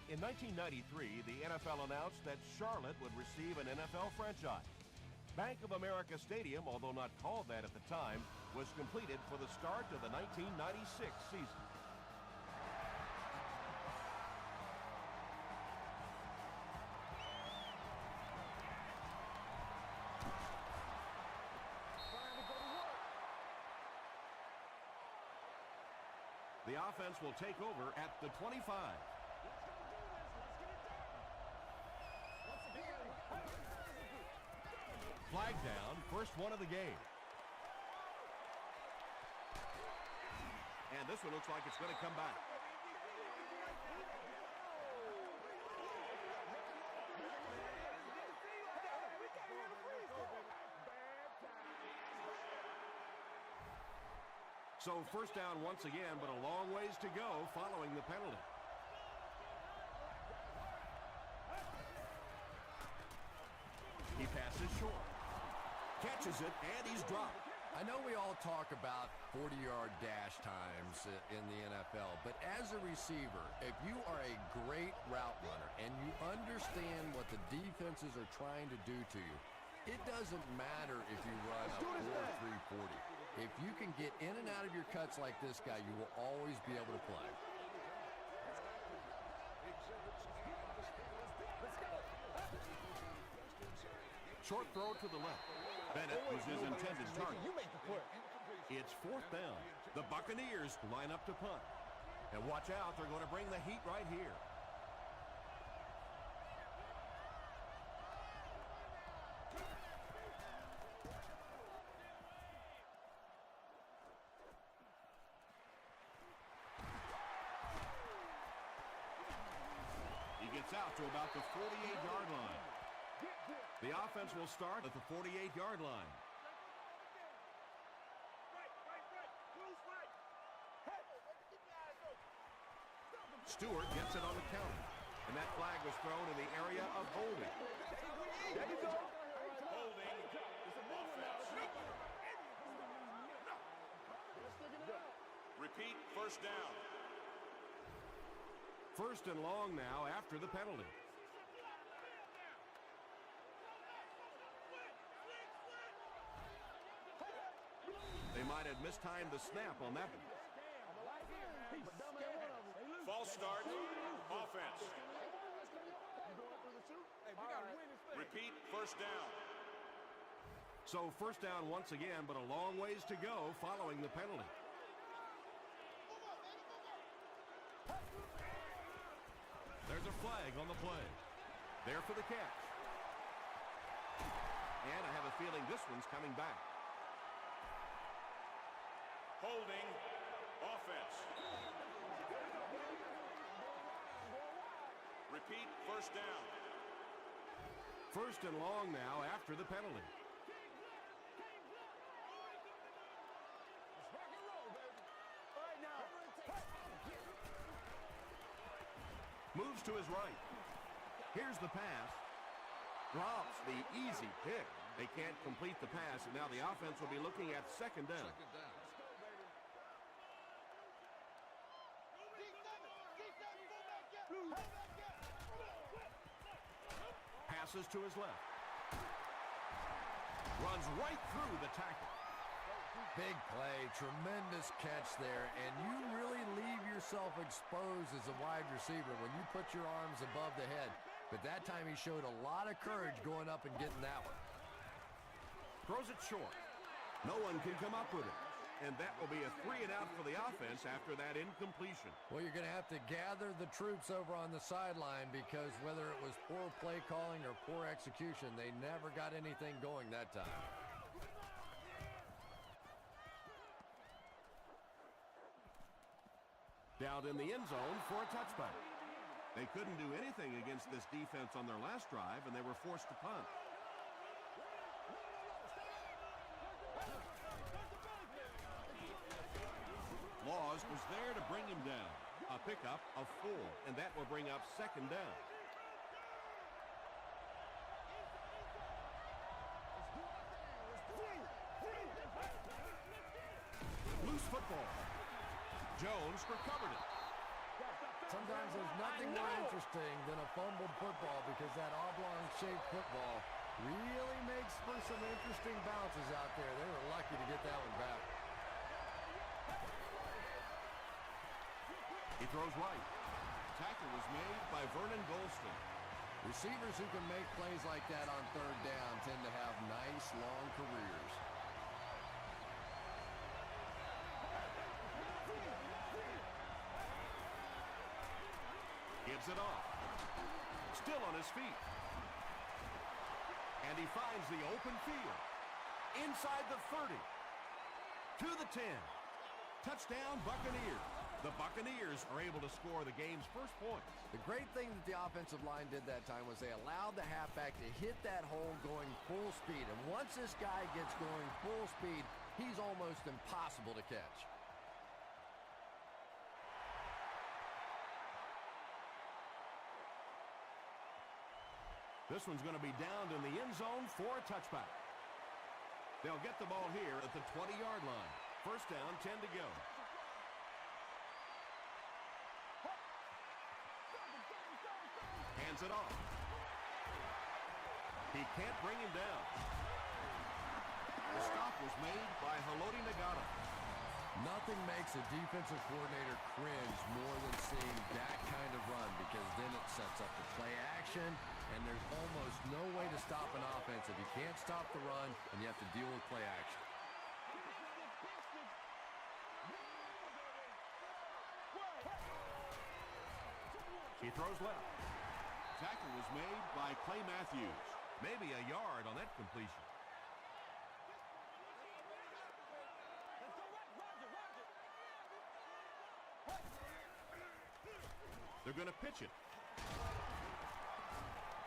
In 1993, the NFL announced that Charlotte would receive an NFL franchise. Bank of America Stadium, although not called that at the time, was completed for the start of the 1996 season. The offense will take over at the 25. Flag down, first one of the game. And this one looks like it's going to come back. So first down once again, but a long ways to go following the penalty. He passes short. Catches it, and he's dropped. I know we all talk about 40-yard dash times in the NFL, but as a receiver, if you are a great route runner and you understand what the defenses are trying to do to you, it doesn't matter if you run a 4.340. If you can get in and out of your cuts like this guy, you will always be able to play. Short throw to the left. Bennett was his intended target. You make the play. It's fourth down. The Buccaneers line up to punt. And watch out, they're going to bring the heat right here. He gets out to about the 48-yard line. The offense will start at the 48-yard line. Stewart gets it on the counter, and that flag was thrown in the area of holding. There you go. Holding. Offense. Repeat, first down. First and long now after the penalty. They might have mistimed the snap on that one. False start. Offense. Repeat, first down. So first down once again, but a long ways to go following the penalty. There's a flag on the play. There for the catch. And I have a feeling this one's coming back. Holding. Offense. Repeat, first down. First and long now after the penalty. Moves to his right. Here's the pass. Drops the easy pick. They can't complete the pass, and now the offense will be looking at second down. Passes to his left. Runs right through the tackle. Big play, tremendous catch there, and you really leave yourself exposed as a wide receiver when you put your arms above the head. But that time he showed a lot of courage going up and getting that one. Throws it short. No one can come up with it. And that will be a 3 and out for the offense after that incompletion. Well, you're going to have to gather the troops over on the sideline because whether it was poor play calling or poor execution, they never got anything going that time. Down in the end zone for a touchback. They couldn't do anything against this defense on their last drive, and they were forced to punt. Laws was there to bring him down. A pickup of 4, and that will bring up second down. Loose football. Jones recovered it. Sometimes there's nothing more interesting than a fumbled football because that oblong-shaped football really makes for some interesting bounces out there. They were lucky to get that one back. He throws right. Tackle was made by Vernon Golston. Receivers who can make plays like that on third down tend to have nice, long careers. Gives it off. Still on his feet. And he finds the open field. Inside the 30. To the 10. Touchdown, Buccaneers. The Buccaneers are able to score the game's first points. The great thing that the offensive line did that time was they allowed the halfback to hit that hole going full speed. And once this guy gets going full speed, he's almost impossible to catch. This one's going to be downed in the end zone for a touchback. They'll get the ball here at the 20-yard line. First down, 10 to go. Hands it off. He can't bring him down. The stop was made by Haloti Ngata. Nothing makes a defensive coordinator cringe more than seeing that kind of run because then it sets up the play action, and there's almost no way to stop an offense if you can't stop the run and you have to deal with play action. He throws left. Tackle was made by Clay Matthews. Maybe a yard on that completion. They're going to pitch it.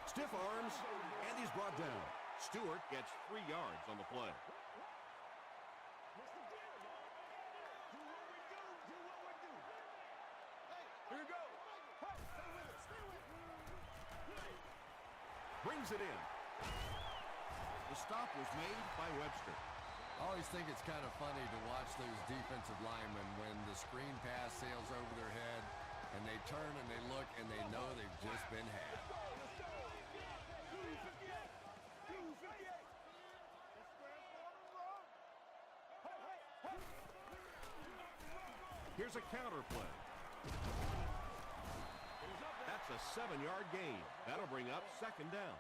Stiff arms, and he's brought down. Stewart gets 3 yards on the play. Here we go. Brings it in. The stop was made by Webster. I always think it's kind of funny to watch those defensive linemen when the screen pass sails over their head and they turn and they look and they know they've just been had. Here's a counter play. That's a 7-yard gain. That'll bring up second down.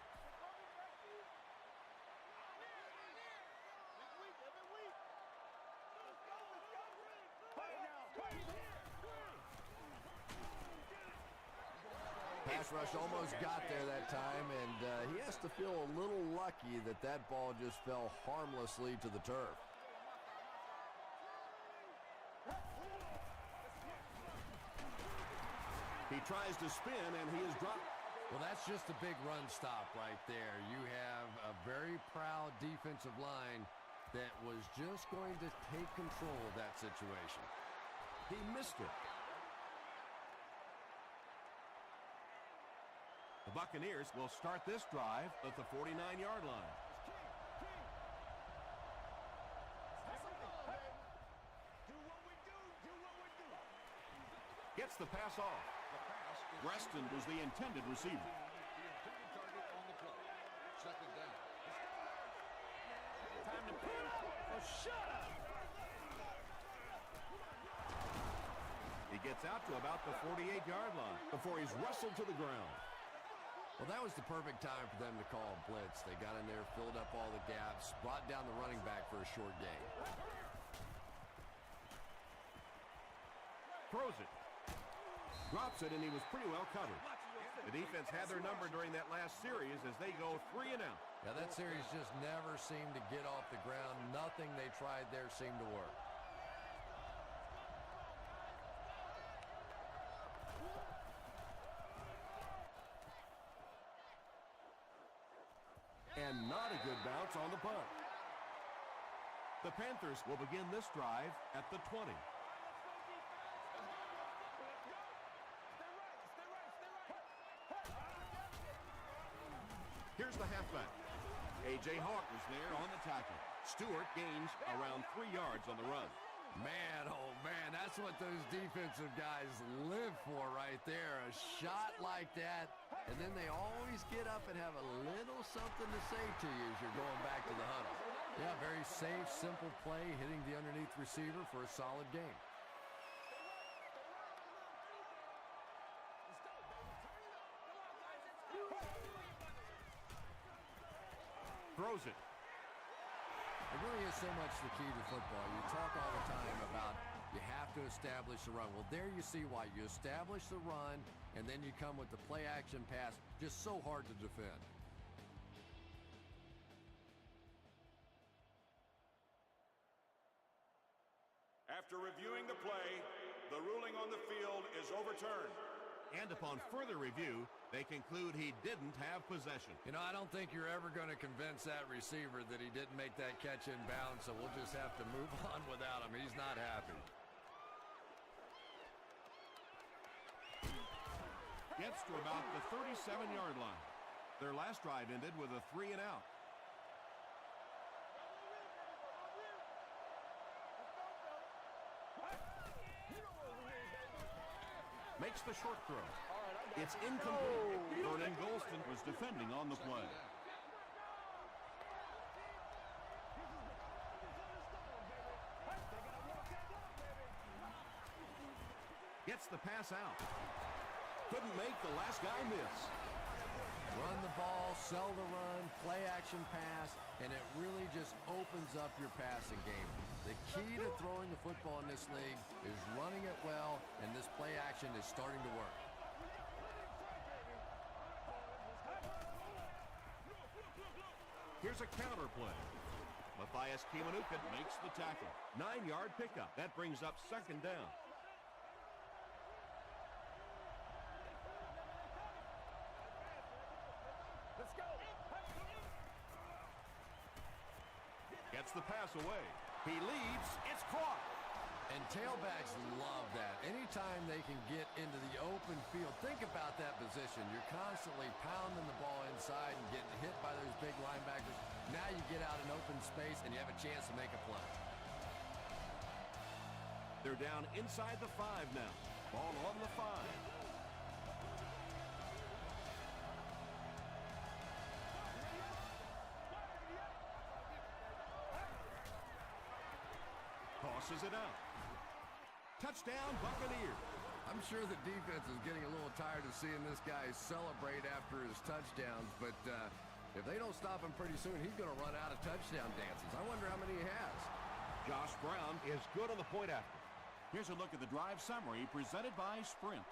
Pass rush almost got there that time, and he has to feel a little lucky that that ball just fell harmlessly to the turf. He tries to spin, and he is dropped. Well, that's just a big run stop right there. You have a very proud defensive line that was just going to take control of that situation. He missed it. The Buccaneers will start this drive at the 49-yard line. Gets the pass off. Reston was the intended receiver. Time to put up. Oh, shut up. He gets out to about the 48-yard line before he's wrestled to the ground. Well, that was the perfect time for them to call a blitz. They got in there, filled up all the gaps, brought down the running back for a short gain. Throws it. Drops it, and he was pretty well covered. The defense had their number during that last series as they go 3 and out. Yeah, that series just never seemed to get off the ground. Nothing they tried there seemed to work. And not a good bounce on the punt. The Panthers will begin this drive at the 20. Here's the halfback. A.J. Hawk was there on the tackle. Stewart gains around 3 yards on the run. Man, oh man, that's what those defensive guys live for right there. A shot like that, and then they always get up and have a little something to say to you as you're going back to the huddle. Yeah, very safe, simple play, hitting the underneath receiver for a solid game. Throws it. It really is so much the key to football. You talk all the time about you have to establish the run. Well, there you see why. You establish the run, and then you come with the play-action pass. Just so hard to defend. After reviewing the play, the ruling on the field is overturned. And upon further review, they conclude he didn't have possession. You know, I don't think you're ever going to convince that receiver that he didn't make that catch in bounds, so we'll just have to move on without him. He's not happy. Gets to about the 37-yard line. Their last drive ended with a 3-and-out. Makes the short throw. It's incomplete. Vernon Golston was defending on the play. Gets the pass out. Couldn't make the last guy miss. Run the ball, sell the run, play action pass, and it really just opens up your passing game. The key to throwing the football in this league is running it well, and this play action is starting to work. Here's a counter play. Matthias Kiwanuka makes the tackle. 9-yard pickup. That brings up second down. Let's go. Gets the pass away. He leads. It's caught. And tailbacks love that. Anytime they can get into the open field, think about that position. You're constantly pounding the ball inside and getting hit by those big linebackers. Now you get out in open space and you have a chance to make a play. They're down inside the 5 now. Ball on the 5. Tosses it out. Touchdown, Buccaneers. I'm sure the defense is getting a little tired of seeing this guy celebrate after his touchdowns, but if they don't stop him pretty soon, he's going to run out of touchdown dances. I wonder how many he has. Josh Brown is good on the point after. Here's a look at the drive summary presented by Sprint.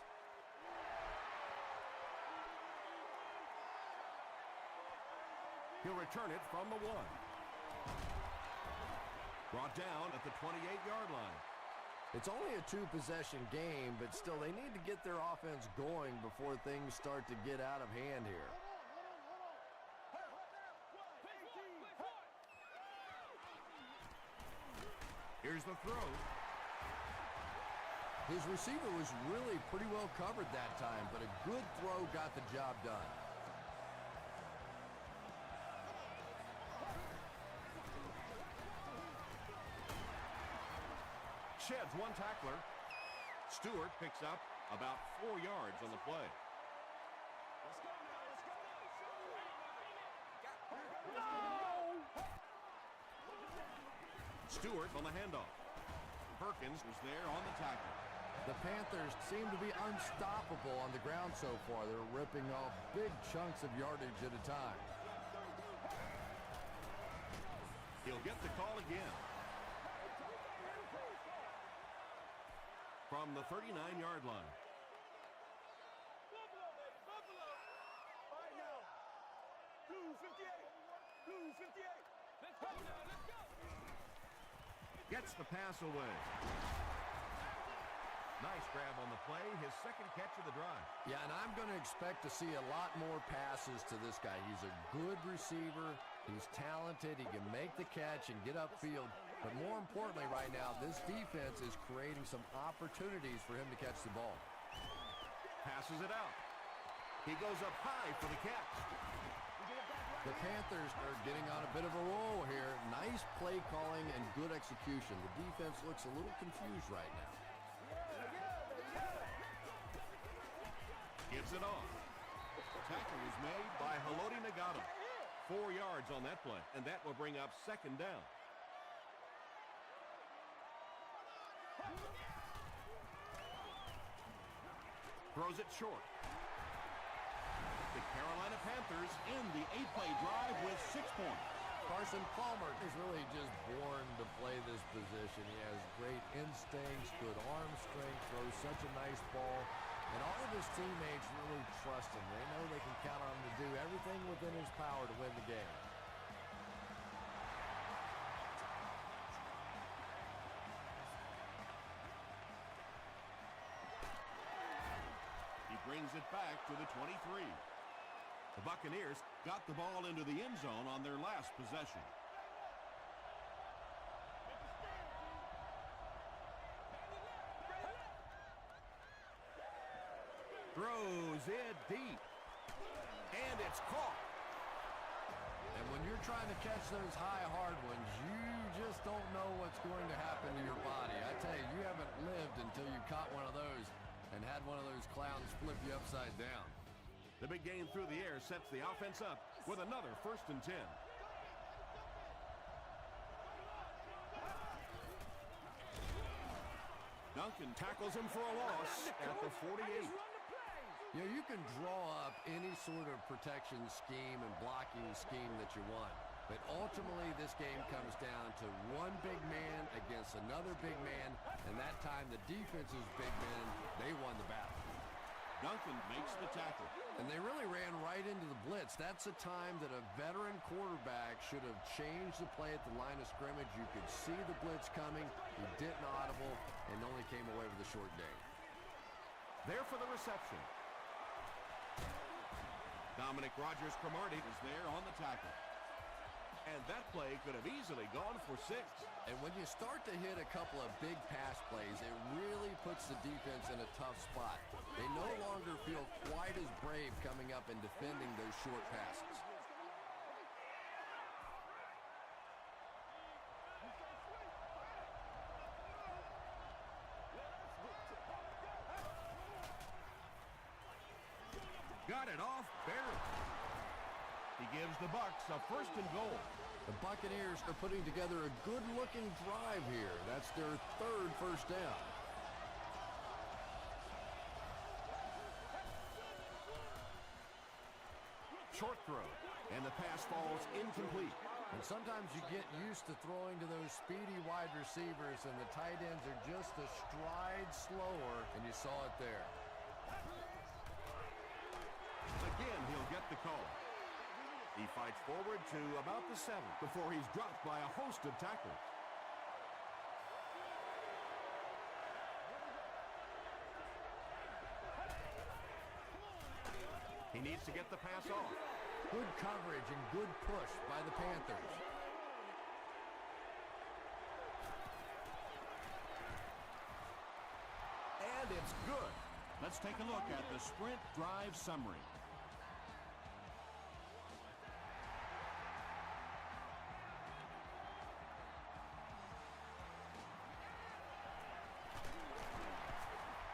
He'll return it from the 1. Brought down at the 28-yard line. It's only a 2-possession game, but still they need to get their offense going before things start to get out of hand here. Here's the throw. His receiver was really pretty well covered that time, but a good throw got the job done. Sheds one tackler. Stewart picks up about 4 yards on the play. Stewart on the handoff. Perkins was there on the tackle. The Panthers seem to be unstoppable on the ground so far. They're ripping off big chunks of yardage at a time. He'll get the call again. From the 39-yard line. Buffalo, baby, Buffalo. All right, now. 258. 258. Let's go now, let's go. Gets the pass away. Nice grab on the play, his second catch of the drive. Yeah, and I'm going to expect to see a lot more passes to this guy. He's a good receiver. He's talented. He can make the catch and get upfield. But more importantly right now, this defense is creating some opportunities for him to catch the ball. Passes it out. He goes up high for the catch. The Panthers are getting on a bit of a roll here. Nice play calling and good execution. The defense looks a little confused right now. Gives it off. Tackle was made by Haloti Nagata. 4 yards on that play, and that will bring up second down. Throws it short. The Carolina Panthers end the 8-play drive with 6 points. Carson Palmer is really just born to play this position. He has great instincts, good arm strength, throws such a nice ball. And all of his teammates really trust him. They know they can count on him to do everything within his power to win the game. He brings it back to the 23. The Buccaneers got the ball into the end zone on their last possession. Throws it deep. And it's caught. And when you're trying to catch those high, hard ones, you just don't know what's going to happen to your body. I tell you, you haven't lived until you caught one of those and had one of those clowns flip you upside down. The big game through the air sets the offense up with another 1st and 10. Duncan tackles him for a loss at the 48. You know, you can draw up any sort of protection scheme and blocking scheme that you want. But ultimately, this game comes down to one big man against another big man. And that time, the defense's big men, they won the battle. Duncan makes the tackle. And they really ran right into the blitz. That's a time that a veteran quarterback should have changed the play at the line of scrimmage. You could see the blitz coming. He didn't audible and only came away with a short gain. There for the reception. Dominic Rodgers-Cromartie is there on the tackle. And that play could have easily gone for 6. And when you start to hit a couple of big pass plays, it really puts the defense in a tough spot. They no longer feel quite as brave coming up and defending those short passes. Got it off barely. He gives the Bucs a 1st and goal. The Buccaneers are putting together a good-looking drive here. That's their 3rd first down. Short throw, and the pass falls incomplete. And sometimes you get used to throwing to those speedy wide receivers, and the tight ends are just a stride slower, and you saw it there. Again, he'll get the call. He fights forward to about the 7 before he's dropped by a host of tacklers. He needs to get the pass off. Good coverage and good push by the Panthers. And it's good. Let's take a look at the sprint drive summary.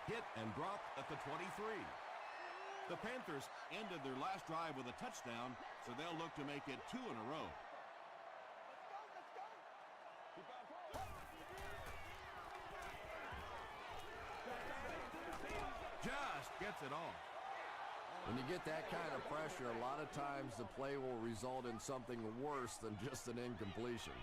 Hit and dropped at the 23. The Panthers ended their last drive with a touchdown, so they'll look to make it 2 in a row. Just gets it off. When you get that kind of pressure, a lot of times the play will result in something worse than just an incompletion.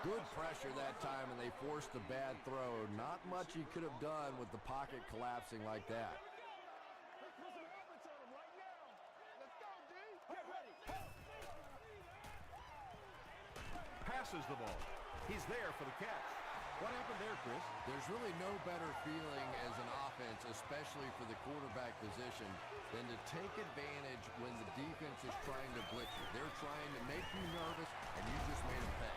Good pressure that time, and they forced the bad throw. Not much he could have done with the pocket collapsing like that. Passes the ball. He's there for the catch. What happened there, Chris? There's really no better feeling as an offense, especially for the quarterback position, than to take advantage when the defense is trying to blitz you. They're trying to make you nervous, and you just made them pay.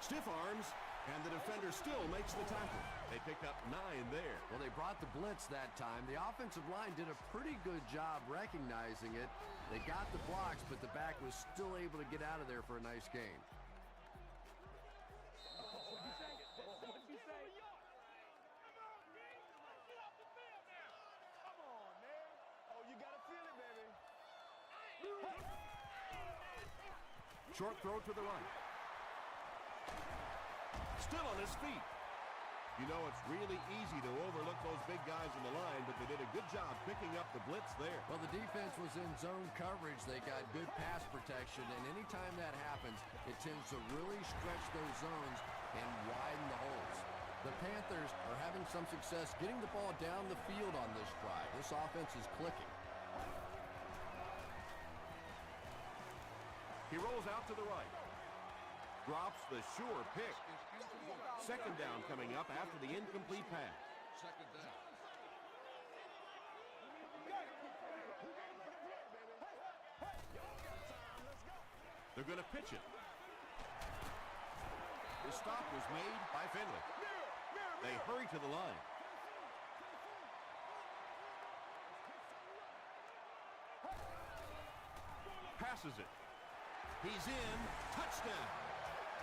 Stiff arms, And the defender still makes the tackle. They pick up 9 there. Well, they brought the blitz that time. The offensive line did a pretty good job recognizing it. They got the blocks, but the back was still able to get out of there for a nice gain. Short throw to the right. Still on his feet. You know, it's really easy to overlook those big guys in the line, but they did a good job picking up the blitz there. Well, the defense was in zone coverage. They got good pass protection, and anytime that happens, it tends to really stretch those zones and widen the holes. The Panthers are having some success getting the ball down the field on this drive. This offense is clicking. He rolls out to the right. Drops the sure pick. Second down coming up after the incomplete pass. Second down. They're going to pitch it. The stop was made by Finley. They hurry to the line. Passes it. He's in. Touchdown.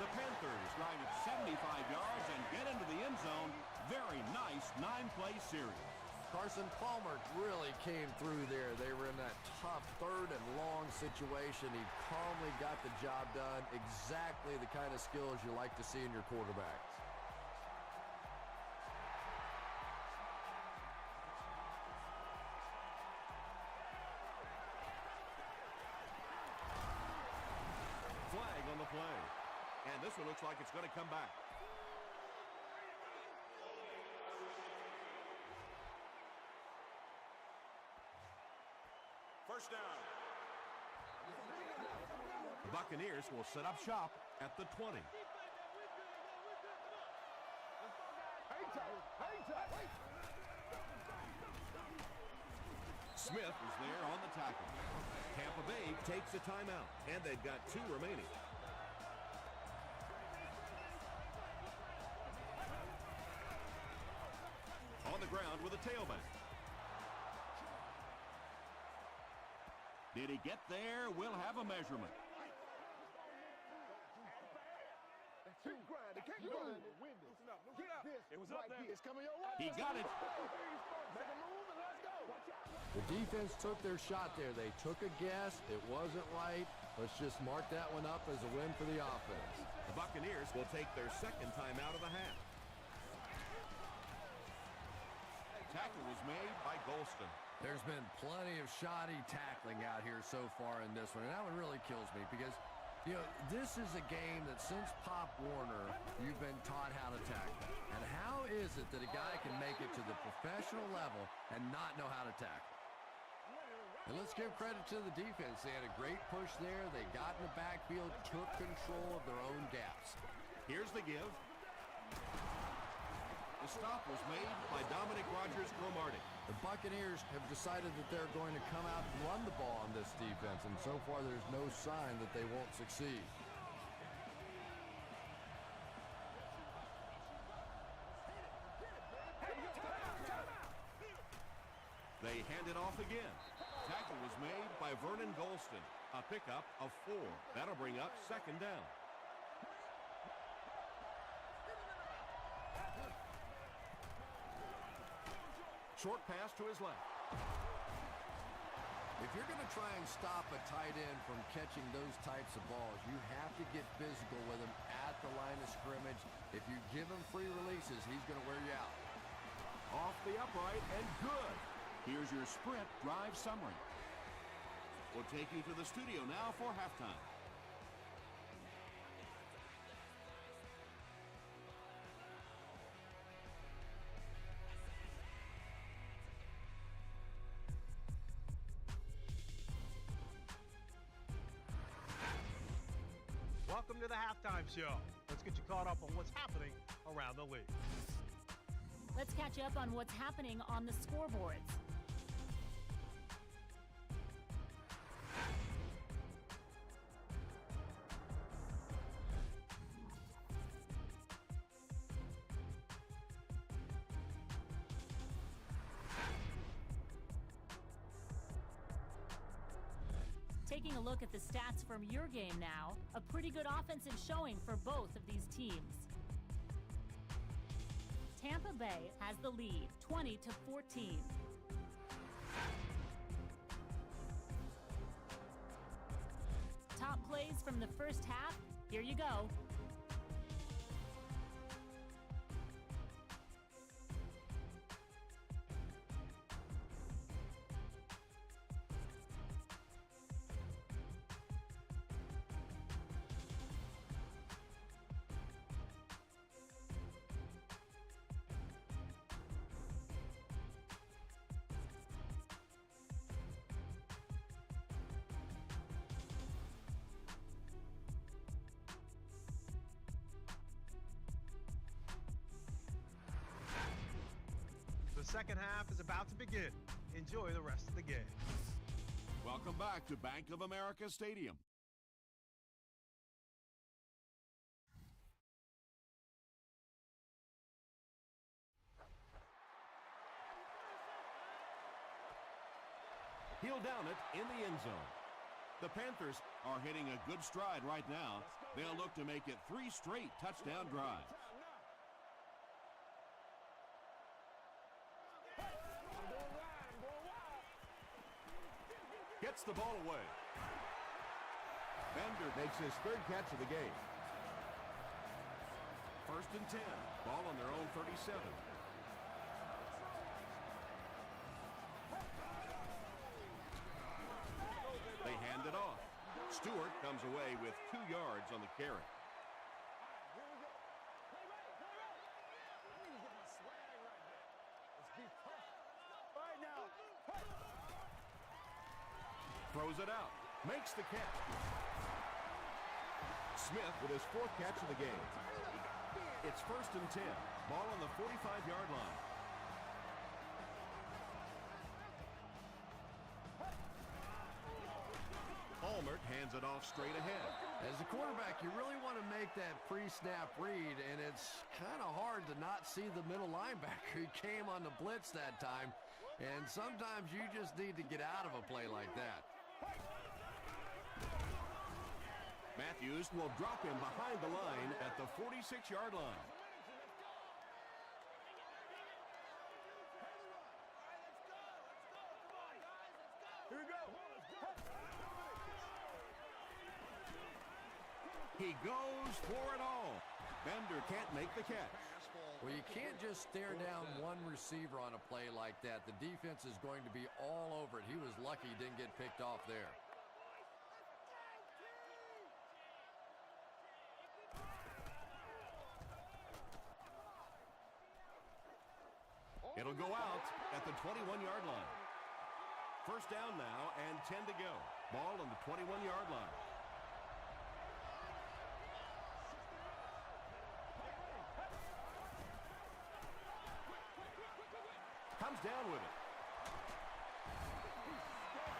The Panthers drive it 75 yards and get into the end zone. Very nice 9-play series. Carson Palmer really came through there. They were in that tough third and long situation. He calmly got the job done. Exactly the kind of skills you like to see in your quarterbacks. Flag on the play. And this one looks like it's going to come back. First down. The Buccaneers will set up shop at the 20. Smith is there on the tackle. Tampa Bay takes a timeout, and they've got 2 remaining. On the ground with a tailback. Did he get there? We'll have a measurement. It was up there. It's coming your way. He got it. Make a move and let's go. The defense took their shot there. They took a guess. It wasn't right. Let's just mark that one up as a win for the offense. The Buccaneers will take their second time out of the half. Tackle was made by Golston. There's been plenty of shoddy tackling out here so far in this one, and that one really kills me because, you know, this is a game that since Pop Warner, you've been taught how to tackle. And how is it that a guy can make it to the professional level and not know how to tackle? And let's give credit to the defense. They had a great push there. They got in the backfield, took control of their own gaps. Here's the give. The stop was made by Dominic Rodgers-Cromartie. The Buccaneers have decided that they're going to come out and run the ball on this defense, and so far there's no sign that they won't succeed. They hand it off again. Tackle was made by Vernon Golston. A pickup of 4. That'll bring up second down. Short pass to his left. If you're going to try and stop a tight end from catching those types of balls, you have to get physical with him at the line of scrimmage. If you give him free releases, he's going to wear you out. Off the upright and good. Here's your sprint drive summary. We'll take you to the studio now for halftime. Welcome to the halftime show. Let's get you caught up on what's happening around the league. Let's catch up on what's happening on the scoreboards. Taking a look at the stats from your game now, a pretty good offensive showing for both of these teams. Tampa Bay has the lead, 20-14. Top plays from the first half, here you go. The second half is about to begin. Enjoy the rest of the game. Welcome back to Bank of America Stadium. He'll down it in the end zone. The Panthers are hitting a good stride right now. They'll look to make it 3 straight touchdown drives. Gets the ball away. Bender makes his 3rd catch of the game. 1st and 10. Ball on their own 37. They hand it off. Stewart comes away with 2 yards on the carry. Throws it out. Makes the catch. Smith with his 4th catch of the game. It's 1st and 10. Ball on the 45-yard line. Palmer hands it off straight ahead. As a quarterback, you really want to make that pre-snap read, and it's kind of hard to not see the middle linebacker. He came on the blitz that time, and sometimes you just need to get out of a play like that. Matthews will drop him behind the line at the 46-yard line. He goes for it all. Bender can't make the catch. Well, you can't just stare down one receiver on a play like that. The defense is going to be all over it. He was lucky he didn't get picked off there. It'll go out at the 21-yard line. 1st down now and 10 to go. Ball on the 21-yard line. Comes down with it.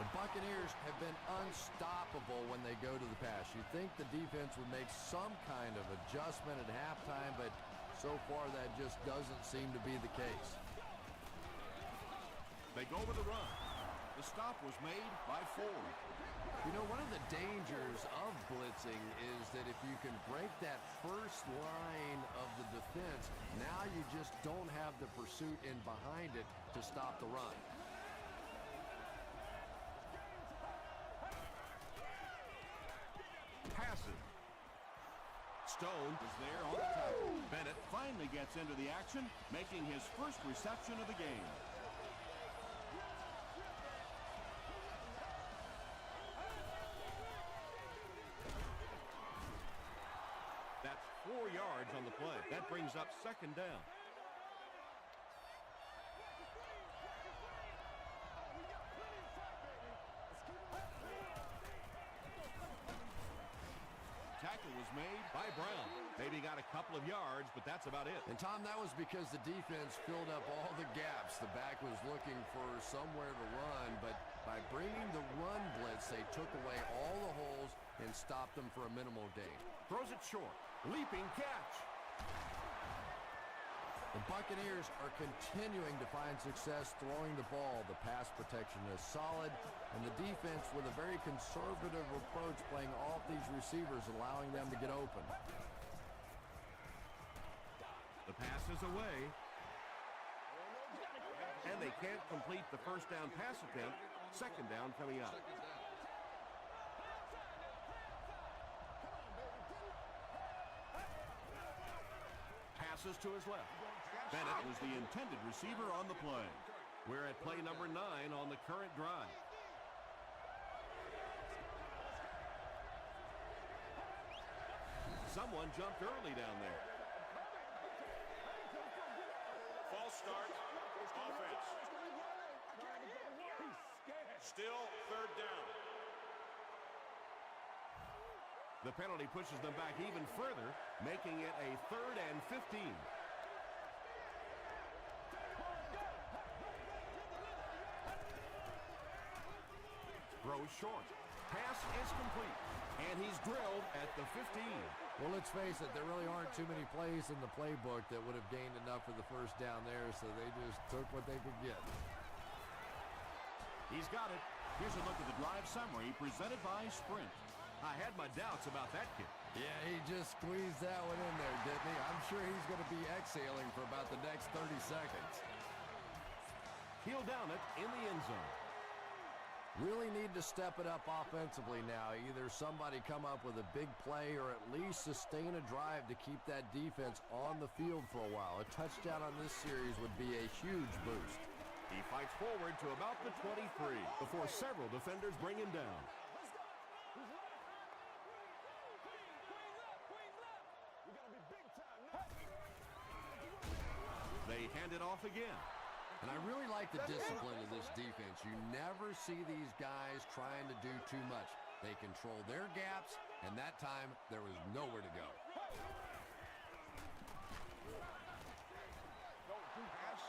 The Buccaneers have been unstoppable when they go to the pass. You'd think the defense would make some kind of adjustment at halftime, but so far that just doesn't seem to be the case. They go with the run. The stop was made by Ford. You know, one of the dangers of blitzing is that if you can break that first line of the defense, now you just don't have the pursuit in behind it to stop the run. Passes. Stone is there on the tackle. Bennett finally gets into the action, making his first reception of the game. That's 4 yards on the play. That brings up 2nd down. Tackle was made by Brown. Maybe got a couple of yards, but that's about it. And Tom, that was because the defense filled up all the gaps. The back was looking for somewhere to run, but by bringing the run blitz, they took away all the holes and stopped them for a minimal gain. Throws it short. Leaping catch. The Buccaneers are continuing to find success throwing the ball. The pass protection is solid, and the defense with a very conservative approach playing off these receivers, allowing them to get open. The pass is away. And they can't complete the first down pass attempt. Second down coming up. Passes to his left. Bennett was the intended receiver on the play. We're at play number 9 on the current drive. Someone jumped early down there. False start. Offense. Still third down. The penalty pushes them back even further, making it a 3rd and 15. Throws short. Pass is complete. And he's drilled at the 15. Well, let's face it, there really aren't too many plays in the playbook that would have gained enough for the first down there, so they just took what they could get. He's got it. Here's a look at the drive summary presented by Sprint. I had my doubts about that kick. Yeah, he just squeezed that one in there, didn't he? I'm sure he's going to be exhaling for about the next 30 seconds. He'll down it in the end zone. Really need to step it up offensively now. Either somebody come up with a big play or at least sustain a drive to keep that defense on the field for a while. A touchdown on this series would be a huge boost. He fights forward to about the 23 before several defenders bring him down. They hand it off again. And I really like the discipline of this defense. You never see these guys trying to do too much. They control their gaps, and that time there was nowhere to go.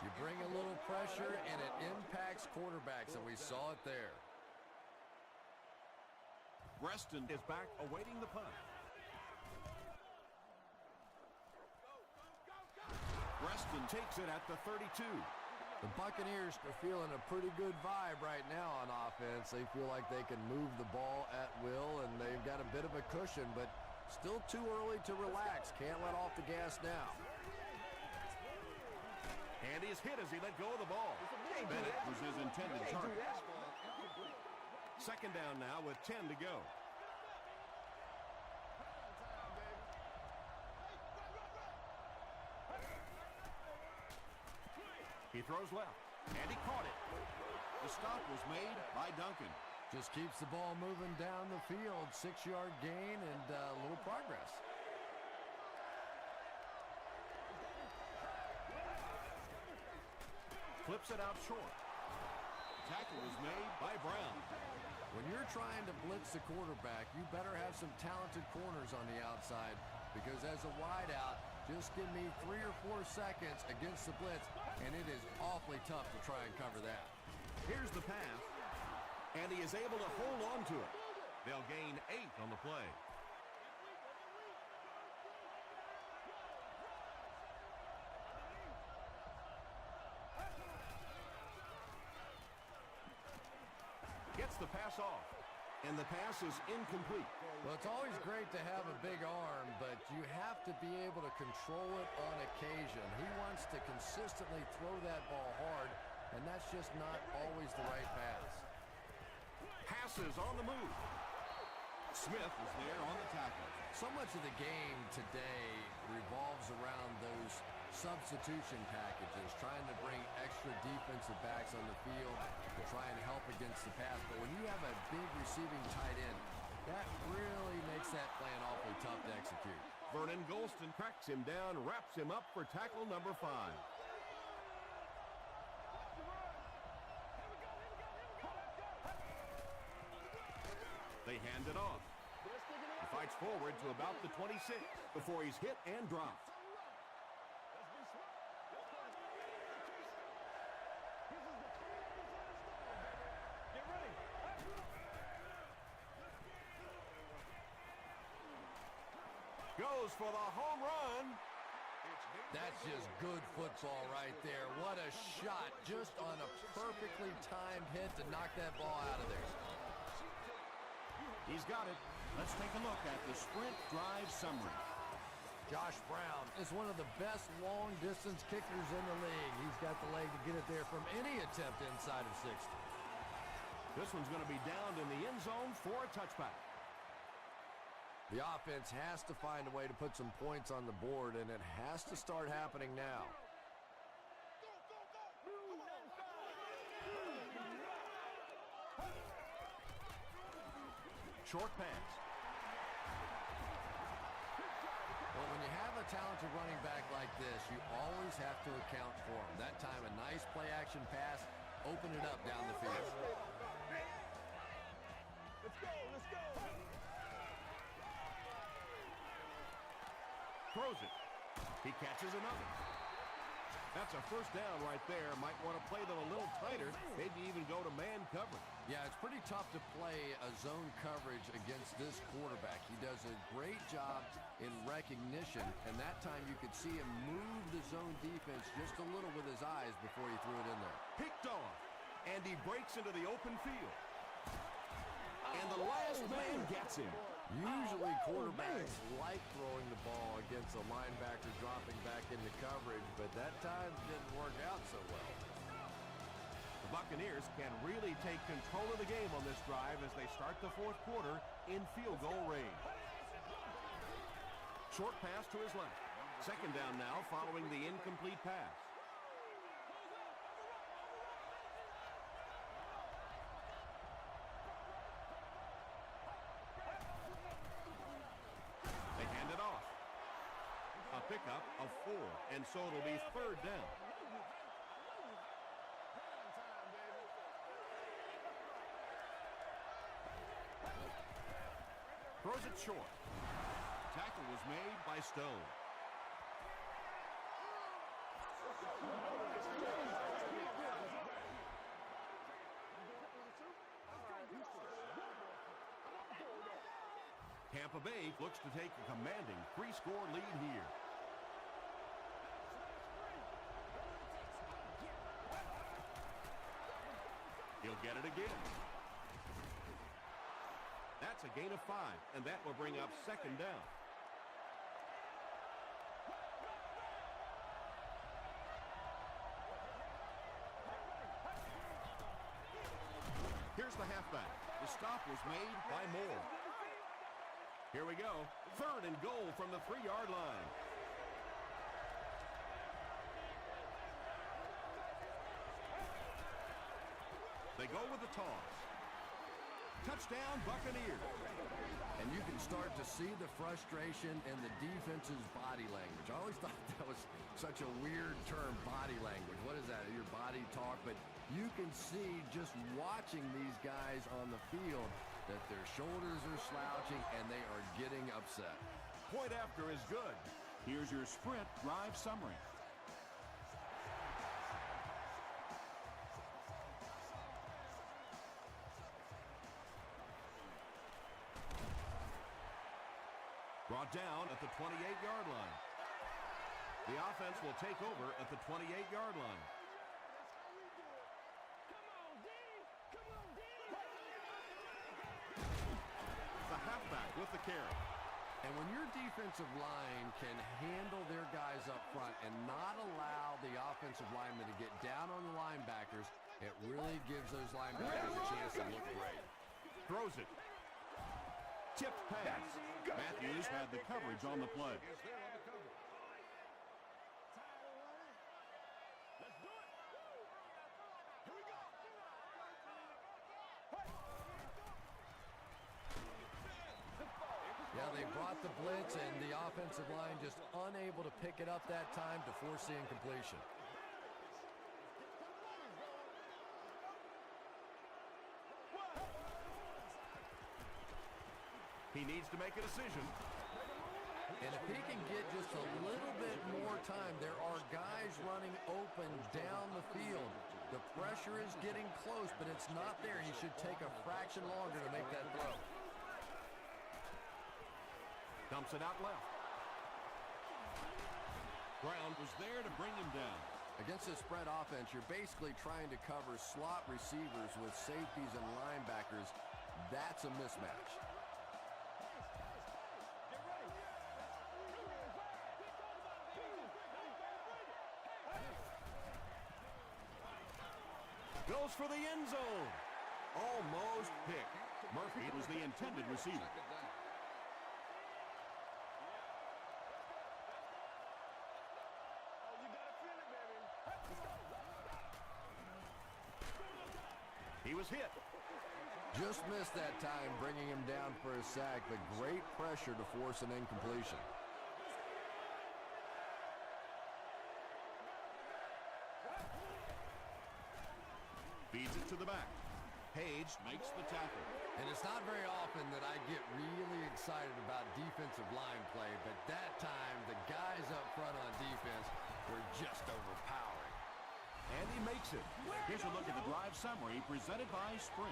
You bring a little pressure, and it impacts quarterbacks, and we saw it there. Reston is back awaiting the punt. Reston takes it at the 32. The Buccaneers are feeling a pretty good vibe right now on offense. They feel like they can move the ball at will, and they've got a bit of a cushion, but still too early to relax. Can't let off the gas now. And he's hit as he let go of the ball. Bennett was his intended target. Second down now with 10 to go. He throws left, and he caught it. The stop was made by Duncan. Just keeps the ball moving down the field. 6-yard gain and a little progress. Flips it out short. Tackle was made by Brown. When you're trying to blitz the quarterback, you better have some talented corners on the outside, because as a wideout, just give me 3 or 4 seconds against the blitz, and it is awfully tough to try and cover that. Here's the pass, and he is able to hold on to it. They'll gain 8 on the play. Gets the pass off, and the pass is incomplete. Well, it's always great to have a big arm, but you have to be able to control it on occasion. He wants to consistently throw that ball hard, and that's just not always the right pass. Passes on the move. Smith is there on the tackle. So much of the game today revolves around those substitution packages, trying to bring extra defensive backs on the field to try and help against the pass. But when you have a big receiving tight end, that really makes that plan awfully tough to execute. Vernon Golston cracks him down, wraps him up for tackle number 5. They hand it off. He fights forward to about the 26 before he's hit and dropped. Goes for the home run. That's just good football right there. What a shot, just on a perfectly timed hit to knock that ball out of there. He's got it. Let's take a look at the sprint drive summary. Josh Brown is one of the best long-distance kickers in the league. He's got the leg to get it there from any attempt inside of 60. This one's going to be downed in the end zone for a touchback. The offense has to find a way to put some points on the board, and it has to start happening now. Short pass. Well, when you have a talented running back like this, you always have to account for him. That time, a nice play-action pass, open it up down the field. Let's go, let's go. Throws it. He catches another. That's a first down right there. Might want to play them a little tighter, maybe even go to man coverage. Yeah, it's pretty tough to play a zone coverage against this quarterback. He does a great job in recognition, and that time you could see him move the zone defense just a little with his eyes before he threw it in there. Picked off, and he breaks into the open field. And the last man gets him. Usually quarterbacks like throwing the ball against a linebacker dropping back into coverage, but that time didn't work out so well. The Buccaneers can really take control of the game on this drive as they start the fourth quarter in field goal range. Short pass to his left. Second down now following the incomplete pass. Pickup of 4, and so it'll be third down. Throws it short. Tackle was made by Stone. Tampa Bay looks to take a commanding 3-score lead here. He'll get it again. That's a gain of 5, and that will bring up second down. Here's the halfback. The stop was made by Moore. Here we go. Third and goal from the 3-yard line. They go with the toss. Touchdown, Buccaneers. And you can start to see the frustration in the defense's body language. I always thought that was such a weird term, body language. What is that? Your body talk? But you can see just watching these guys on the field that their shoulders are slouching and they are getting upset. Point after is good. Here's your sprint drive summary. Brought down at the 28-yard line. The offense will take over at the 28-yard line. The halfback with the carry. And when your defensive line can handle their guys up front and not allow the offensive linemen to get down on the linebackers, it really gives those linebackers a chance to look great. Throws it. Tipped pass. Matthews had the coverage on the play. Yeah, they brought the blitz, and the offensive line just unable to pick it up that time to force the incompletion. He needs to make a decision. And if he can get just a little bit more time, there are guys running open down the field. The pressure is getting close, but it's not there. He should take a fraction longer to make that throw. Dumps it out left. Ground was there to bring him down. Against a spread offense, you're basically trying to cover slot receivers with safeties and linebackers. That's a mismatch. Goes for the end zone. Almost picked. Murphy was the intended receiver. He was hit. Just missed that time, bringing him down for a sack, but great pressure to force an incompletion. Feeds it to the back. Page makes the tackle. And it's not very often that I get really excited about defensive line play, but that time the guys up front on defense were just overpowering. And he makes it. Here's a look at the drive summary presented by Sprint.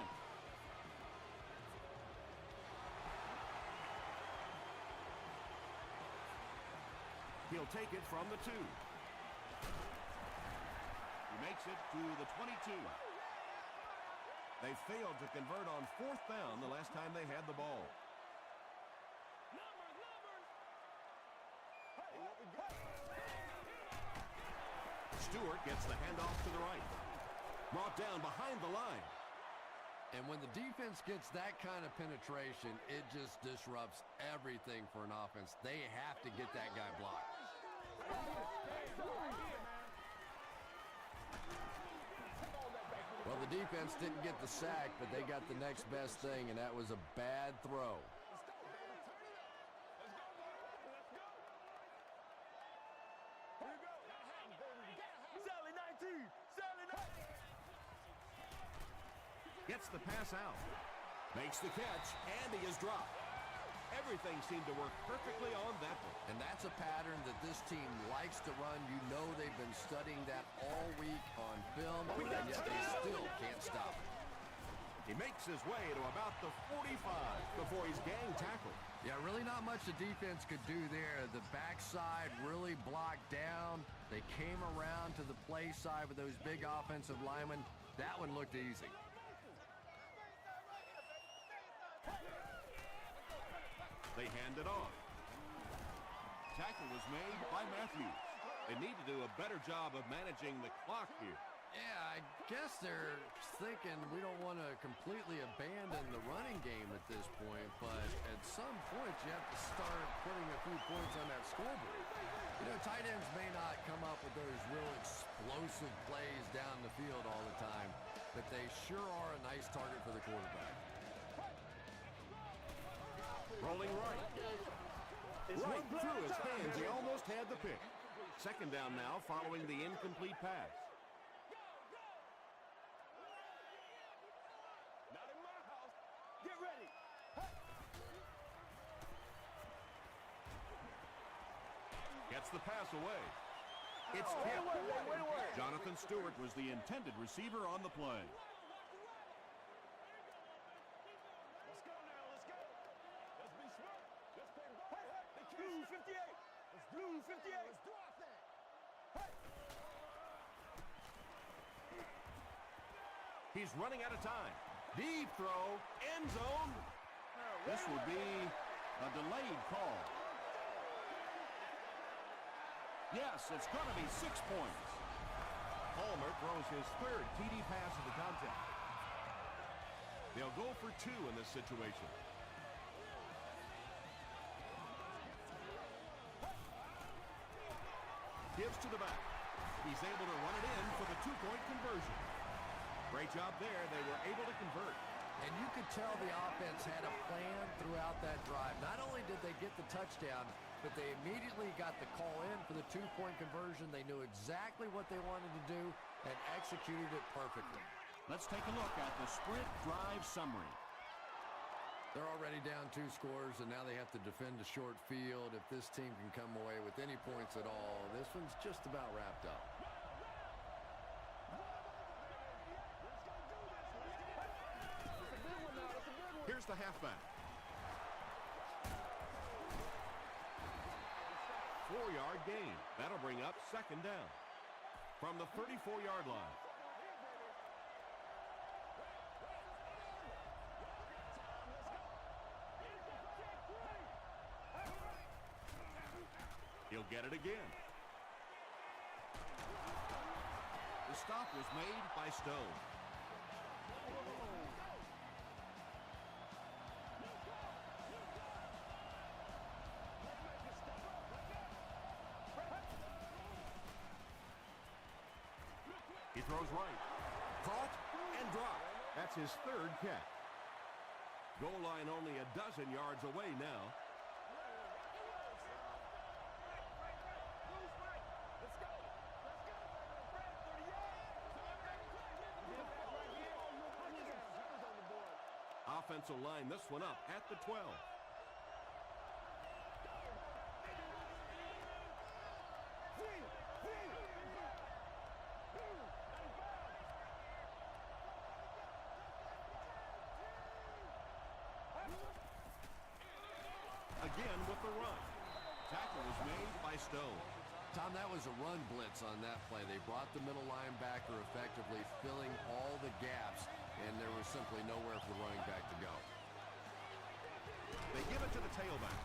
He'll take it from the 2. He makes it to the 22. They failed to convert on 4th down the last time they had the ball. Stewart gets the handoff to the right. Brought down behind the line. And when the defense gets that kind of penetration, it just disrupts everything for an offense. They have to get that guy blocked. Well, the defense didn't get the sack, but they got the next best thing, and that was a bad throw. Gets the pass out. Makes the catch, and he is dropped. Everything seemed to work perfectly on that one. And that's a pattern that this team likes to run. You know they've been studying that all week on film, and yet they still can't stop it. He makes his way to about the 45 before he's gang tackled. Yeah, really not much the defense could do there. The backside really blocked down. They came around to the play side with those big offensive linemen. That one looked easy. They hand it off. Tackle was made by Matthews. They need to do a better job of managing the clock here. Yeah, I guess they're thinking we don't want to completely abandon the running game at this point, but at some point you have to start putting a few points on that scoreboard. You know, tight ends may not come up with those real explosive plays down the field all the time, but they sure are a nice target for the quarterback. Rolling right. Right through his hands. He almost had the pick. Second down now following the incomplete pass. Not in my house. Get ready. Gets the pass away. It's tipped. Jonathan Stewart was the intended receiver on the play. Let's go now. Let's go. Let's be smart. Let's play ball. Hey, blue 58. Let's blue 58. Let's do our thing. He's running out of time. Deep throw, end zone. This will be a delayed call. Yes, it's going to be 6 points. Palmer throws his third TD pass of the contest. They'll go for 2 in this situation. Gives to the back. He's able to run it in for the 2-point conversion. Great job there. They were able to convert. And you could tell the offense had a plan throughout that drive. Not only did they get the touchdown, but they immediately got the call in for the 2-point conversion. They knew exactly what they wanted to do and executed it perfectly. Let's take a look at the sprint drive summary. They're already down 2 scores, and now they have to defend a short field. If this team can come away with any points at all, this one's just about wrapped up. Here's the halfback. 4-yard gain. That'll bring up second down from the 34-yard line. He'll get it again. The stop was made by Stone. He throws right. Caught and dropped. That's his third catch. Goal line only a dozen yards away now. Offensive line this one up at the 12. Again with the run. Tackle was made by Stone. Tom, that was a run blitz on that play. They brought the middle linebacker effectively filling all the gaps, and there was simply nowhere for the running back to go. They give it to the tailback.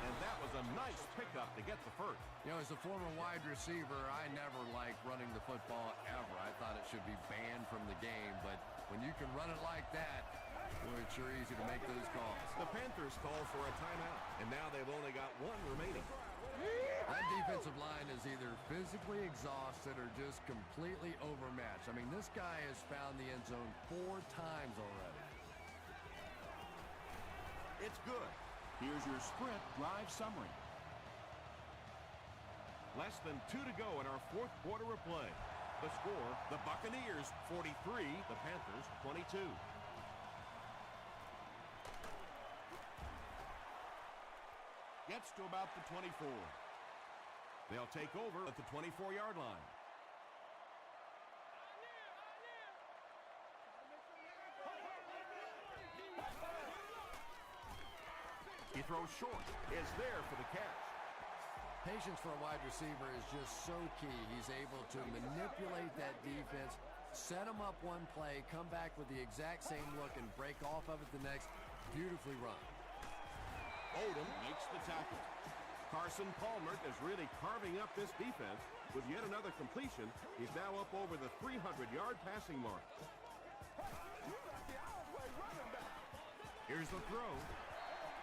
And that was a nice pickup to get the first. You know, as a former wide receiver, I never liked running the football ever. I thought it should be banned from the game, but when you can run it like that, boy, it's sure easy to make those calls. The Panthers call for a timeout, and now they've only got one remaining. That defensive line is either physically exhausted or just completely overmatched. I mean, this guy has found the end zone 4 times already. It's good. Here's your sprint drive summary. Less than 2 to go in our fourth quarter of play. The score, the Buccaneers 43, the Panthers 22. Gets to about the 24. They'll take over at the 24-yard line. He throws short. Is there for the catch. Patience for a wide receiver is just so key. He's able to manipulate that defense, set them up one play, come back with the exact same look, and break off of it the next. Beautifully run. Odom makes the tackle. Carson Palmer is really carving up this defense with yet another completion. He's now up over the 300-yard passing mark. Here's the throw.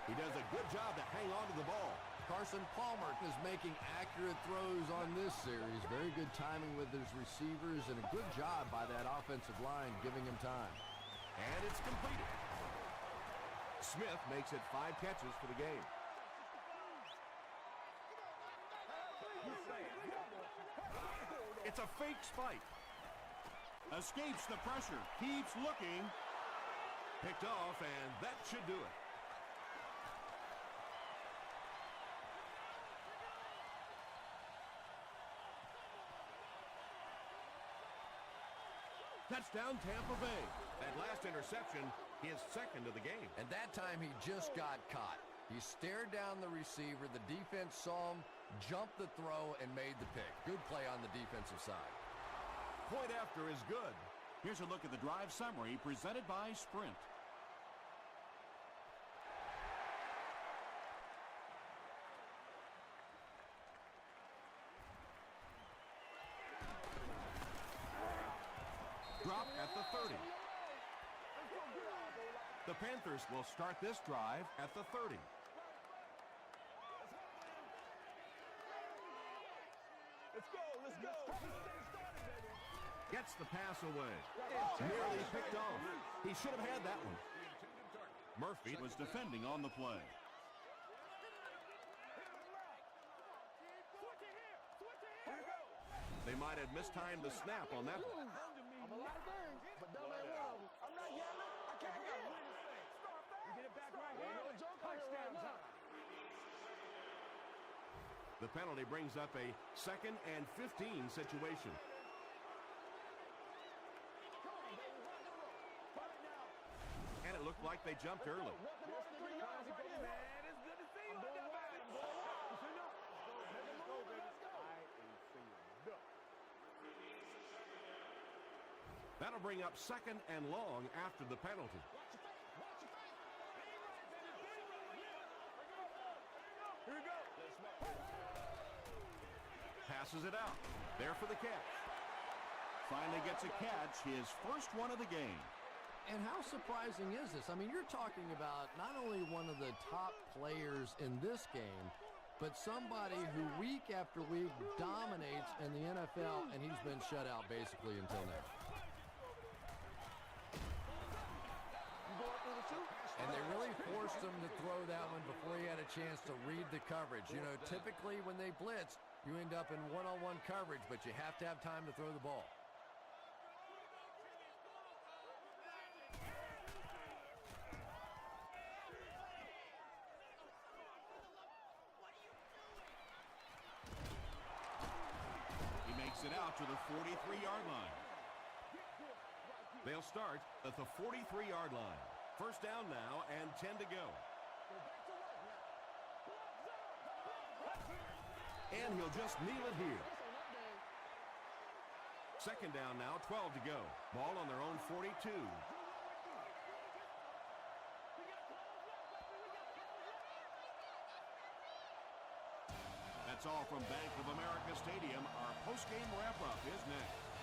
He does a good job to hang on to the ball. Carson Palmer is making accurate throws on this series. Very good timing with his receivers and a good job by that offensive line giving him time. And it's completed. Smith makes it 5 catches for the game. It's a fake spike. Escapes the pressure. Keeps looking. Picked off, and that should do it. Touchdown, Tampa Bay. That last interception, his second of the game. And that time he just got caught. He stared down the receiver. The defense saw him, jumped the throw, and made the pick. Good play on the defensive side. Point after is good. Here's a look at the drive summary presented by Sprint. Drop at the 30. The Panthers will start this drive at the 30. Let's go, let's go. Gets the pass away. Nearly picked off. He should have had that one. Murphy Was defending on the play. They might have mistimed the snap on that one. I'm a lot of things, but don't let one. I'm not yelling. I can't yell. You get it back right here. Touchdown time. The penalty brings up a 2nd and 15 situation. And it looked like they jumped early. That'll bring up 2nd and long after the penalty. Here we go. Passes it out. There for the catch. Finally gets a catch, his first one of the game. And how surprising is this? I mean, you're talking about not only one of the top players in this game, but somebody who week after week dominates in the NFL, and he's been shut out basically until now. And they really forced him to throw that one before he had a chance to read the coverage. You know, typically when they blitz, you end up in one-on-one coverage, but you have to have time to throw the ball. He makes it out to the 43-yard line. They'll start at the 43-yard line. First down now and 10 to go. And he'll just kneel it here. Second down now, 12 to go. Ball on their own 42. That's all from Bank of America Stadium. Our post-game wrap-up is next.